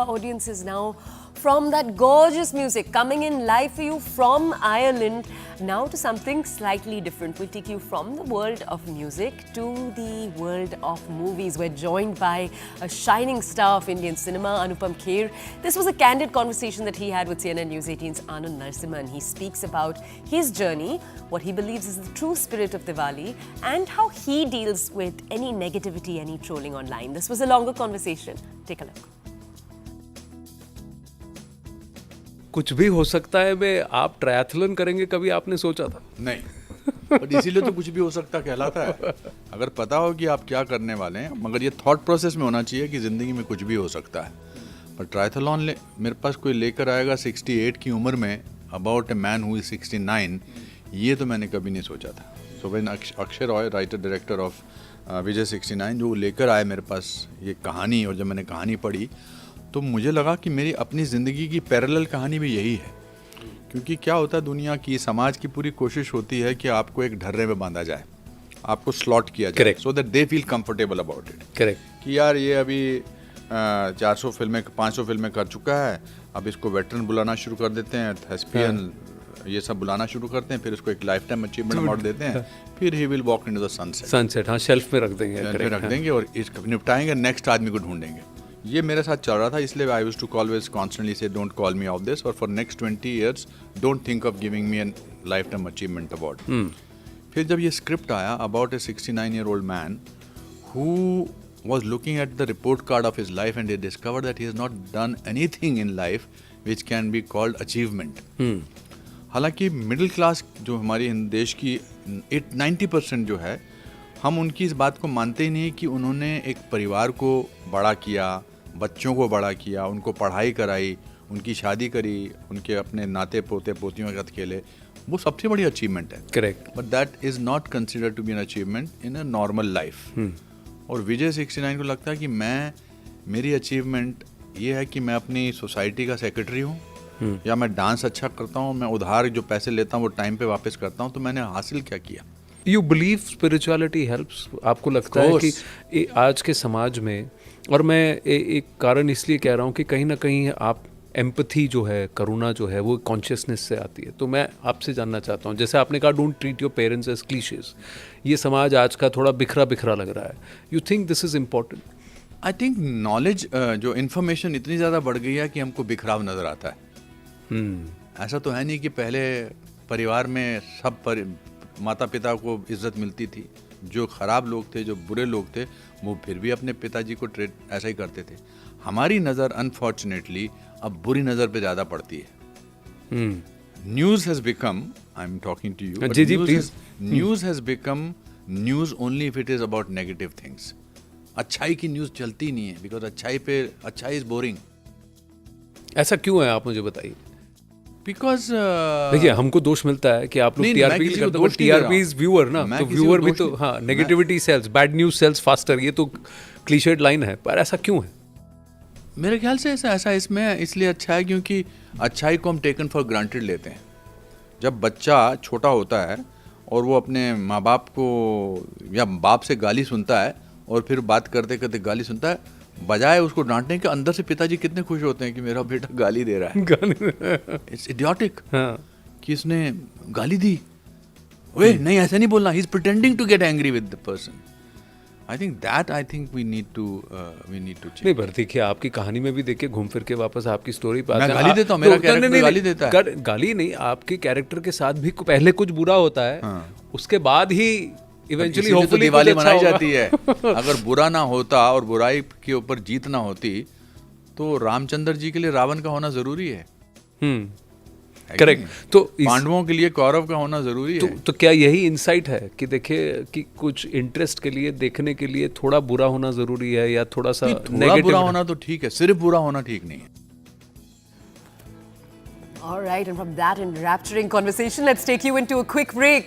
our audiences now from that gorgeous music coming in live for you from Ireland. Now to something slightly different. We'll take you from the world of music to the world of movies. We're joined by a shining star of Indian cinema, Anupam Kher. This was a candid conversation that he had with CNN News 18's Anand Narasimha, and he speaks about his journey, what he believes is the true spirit of Diwali, and how he deals with any negativity, any trolling online. This was a longer conversation. Take a look. कुछ भी हो सकता है में आप triathlon करेंगे, कभी आपने सोचा था? नहीं, पर इसीलिए तो कुछ भी हो सकता कहलाता है। अगर पता हो कि आप क्या करने वाले हैं, मगर ये थॉट प्रोसेस में होना चाहिए कि ज़िंदगी में कुछ भी हो सकता है। पर ट्रायथलॉन मेरे पास कोई लेकर आएगा 68 की उम्र में, about a man who is 69, ये तो मैंने कभी नहीं सोचा था। So when Akshay Roy, writer director of Vijay 69, जो लेकर आए मेरे पास ये कहानी, और जब मैंने कहानी पढ़ी तो मुझे लगा कि मेरी अपनी ज़िंदगी की पैरेलल कहानी भी यही है। क्योंकि क्या होता है, दुनिया की, समाज की पूरी कोशिश होती है कि आपको एक ढर्रे में बांधा जाए, आपको स्लॉट किया जाए, so that they feel comfortable about it. Correct. कि यार ये अभी 400 फिल्में 500 फिल्में कर चुका है, अब इसको वेटरन बुलाना शुरू कर देते हैं, थेस्पियन ये सब बुलाना शुरू करते हैं, फिर इसको एक लाइफ टाइम अचीवमेंट अवार्ड देते हैं, फिर he will walk into the sunset. हाँ, शेल्फ में रख देंगे, और इसको निपटाएंगे, नेक्स्ट आदमी को ढूंढेंगे। ये मेरे साथ चल रहा था, इसलिए I used to always constantly say don't call me off this, और for next 20 years don't think of giving me an lifetime achievement award. फिर जब ये स्क्रिप्ट आया about a 69-year-old man who was looking at the report card of his life and he discovered that he has not done anything in life which can be called achievement. हालांकि middle class जो हमारी देश की 90% जो है, हम उनकी इस बात को मानते ही नहीं कि उन्होंने एक परिवार को बड़ा किया, बच्चों को बड़ा किया, उनको पढ़ाई कराई, उनकी शादी करी, उनके अपने नाते पोते पोतियों के साथ खेले, वो सबसे बड़ी अचीवमेंट है। Correct. But that is not considered to be an achievement in a normal life. और विजय 69 को लगता है कि मेरी अचीवमेंट ये है कि मैं अपनी सोसाइटी का सेक्रेटरी हूँ, या मैं डांस अच्छा करता हूँ, मैं उधार जो पैसे लेता हूँ वो टाइम पे वापस करता हूँ, तो मैंने हासिल क्या किया। You believe spirituality helps? आपको लगता है कि आज के समाज में, और मैं एक कारण इसलिए कह रहा हूँ कि कहीं ना कहीं आप एम्पथी जो है, करुणा जो है, वो कॉन्शियसनेस से आती है। तो मैं आपसे जानना चाहता हूँ, जैसे आपने कहा don't treat your parents as cliches, ये समाज आज का थोड़ा बिखरा बिखरा लग रहा है। You think this is important? I think knowledge, जो इन्फॉर्मेशन इतनी ज़्यादा बढ़ गई है कि हमको बिखराव नज़र आता है। ऐसा तो है नहीं कि पहले परिवार में सब माता पिता को इज्जत मिलती थी, जो ख़राब लोग थे, जो बुरे लोग थे, वो फिर भी अपने पिताजी को ट्रीट ऐसा ही करते थे। हमारी नज़र अनफॉर्चुनेटली अब बुरी नज़र पे ज़्यादा पड़ती है। News has become, I am talking to you, ji please, news has become news only if it is about negative things. अच्छाई की न्यूज़ चलती नहीं है, बिकॉज अच्छाई इज़ बोरिंग। ऐसा क्यों है, आप मुझे बताइए। बिकॉज देखिए, हमको दोष मिलता है कि आप लोग टीआरपी करते हो, टीआरपी इज व्यूअर ना, तो व्यूअर भी तो, हाँ, negativity sells, bad news sells faster, ये तो क्लीशेड लाइन है, पर ऐसा क्यों है? मेरे ख्याल से ऐसा इसमें इसलिए अच्छा है क्योंकि अच्छाई को हम टेकन फॉर ग्रांटेड लेते हैं। जब बच्चा छोटा होता है और वो अपने माँ बाप को या बाप से गाली सुनता है, और फिर बात करते करते गाली सुनता है, बजाय उसको डांटने के, अंदर से पिताजी कितने खुश होते हैं कि मेरा बेटा गाली दे रहा है। इट्स इडियोटिक कि इसने गाली दी, ओए नहीं ऐसा नहीं बोलना, he is pretending to get angry with the person. I think we need to change. नहीं, पर देखिए, आपकी कहानी में भी देखिए, घूम फिर के वापस आपकी स्टोरी पे मैं गाली देता हूँ, मेरा कैरेक्टर गाली देता है। गाली नहीं, आपके कैरेक्टर के साथ भी पहले कुछ बुरा होता है, उसके बाद ही इवेंचुअली होपफुली दिवाली मनाई जाती है। अगर बुरा ना होता और बुराई के ऊपर जीत ना होती, तो रामचंद्र जी के लिए रावण का होना जरूरी है। करेक्ट। तो पांडवों के लिए कौरव का होना जरूरी है। तो क्या यही इंसाइट है कि देखिए कि कुछ इंटरेस्ट के लिए, देखने के लिए थोड़ा बुरा होना जरूरी है, या थोड़ा सा थोड़ा बुरा होना तो ठीक है, सिर्फ बुरा होना ठीक नहीं है। All right, and from that enrapturing conversation, let's take you into a quick break.